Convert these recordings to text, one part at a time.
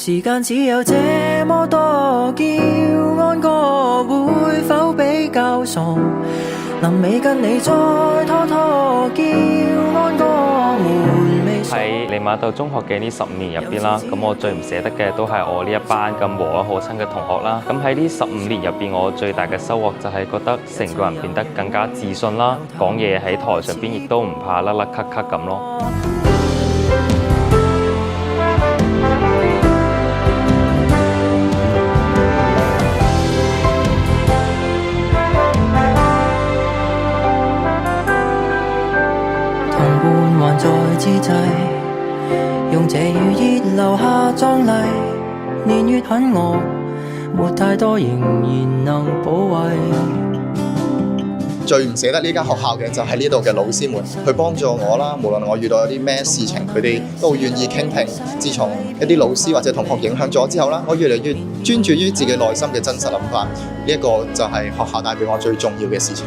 時間只有這麼多，叫安哥會否比較傻？臨尾跟你再拖拖，叫安哥們未傻。喺利馬竇中學嘅呢15年入邊啦，咁我最唔捨得嘅都係我呢一班咁和藹可親嘅同學啦。咁喺呢15年入邊，我最大嘅收穫就係覺得成個人變得更加自信啦，講嘢喺台上邊亦都唔怕甩甩咳咳咁咯。還在之際，用這雨熱留下壯麗。年月很餓，沒太多仍然能保衛。最唔捨得呢間學校嘅就係呢度嘅老師們，去幫助我啦。無論我遇到有啲咩事情，佢哋都願意傾聽。自從一啲老師或者同學影響咗之後啦，我越嚟越專注於自己內心嘅真實諗法。呢一個就係學校帶俾我最重要嘅事情。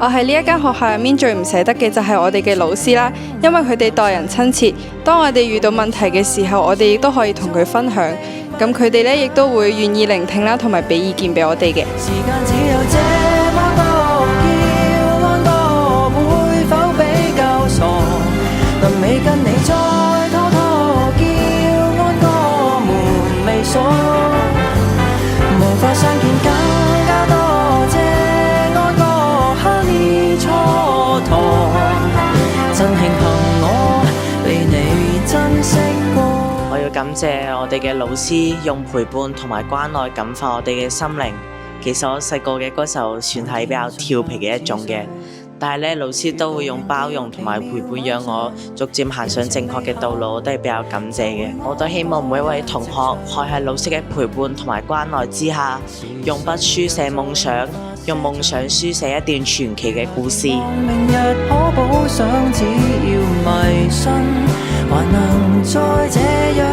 我喺呢一間學校入面最唔捨得嘅就係我哋嘅老師啦，因為佢哋待人親切，當我哋遇到問題嘅時候，我哋亦都可以同佢分享，咁佢哋咧亦都會願意聆聽啦，同埋俾意見俾我哋嘅。時間只有這麼多，叫安哥會否比較傻？臨尾跟你再拖拖，叫安哥們未傻，無法相見更加多。真慶幸我被你珍惜過。我要感謝我哋嘅老師，用陪伴同埋關愛感化我哋嘅心靈。其實我細個嘅嗰時候算係比較調皮嘅一種嘅，但係咧老師都會用包容同埋陪伴，讓我逐漸行上正確嘅道路，我都係比較感謝嘅。我都希望每一位同學可以喺老師嘅陪伴同埋關愛之下，用筆書寫夢想，用夢想書寫一段傳奇嘅故事。明日可補上，只要迷信，還能再這樣。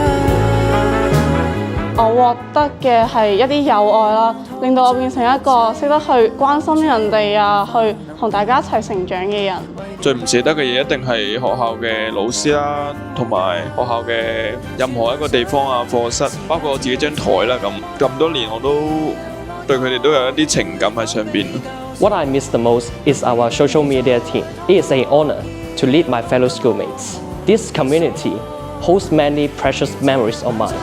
我獲得嘅係一啲友愛啦，令到我變成一個識得去關心人哋啊，去同大家一齊成長嘅人。最唔捨得嘅嘢一定係學校嘅老師啦，同埋學校嘅任何一個地方啊，課室，包括我自己張台啦，咁多年我都對佢哋都有一啲情感喺上邊。What I miss the most is our social media team. It is an honor to lead my fellow schoolmates. This community holds many precious memories of mine.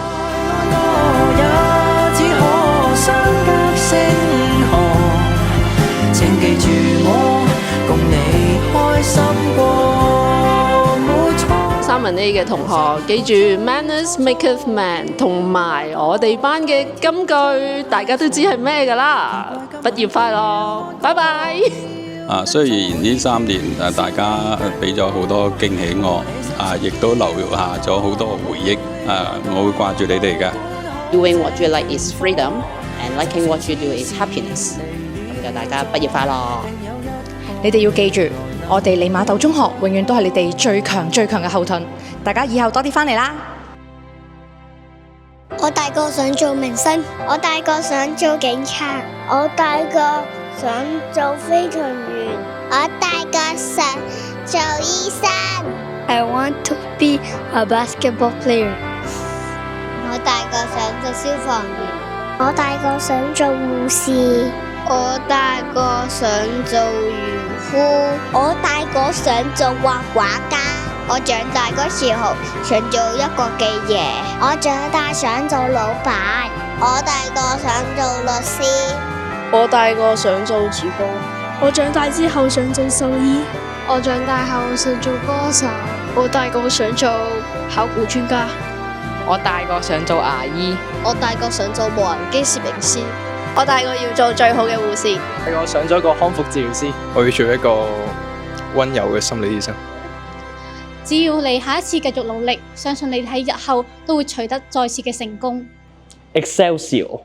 請記住我，共你開心過，冇錯。3A 嘅同學記住 Manners maketh man， 同埋我哋班嘅金句，大家都知係咩㗎啦。畢業快樂，拜拜。雖然呢3年大家俾咗好多驚喜我，亦都留下咗好多回憶，我會掛住你哋㗎。Doing what you like is freedom, and liking what you do is happiness。咁就大家畢業快樂！你哋要記住，我哋利馬竇中學永遠都係你哋最強嘅後盾。大家以後多啲返嚟啦！我大個想做明星，我大個想做警察，我大個想做飛行員，我大個想做醫生。I want to be a basketball player。我大個想做消防員，我大個想做護士，我大個想做漁夫，我大個想做畫畫家。我長大嗰時候想做一個記爺，我長大想做老闆，我大個想做律師，我大個想做主播，我長大之後想做獸醫，我長大後想做歌手，我大個想做考古專家，我大個想做牙醫，我大個想做無人機攝影師，我大個要做最好嘅護士，我想做一個康復治療師，我要做一個溫柔嘅心理醫生。只要你下一次繼續努力，相信你喺日後都會取得再次嘅成功。Excelsior！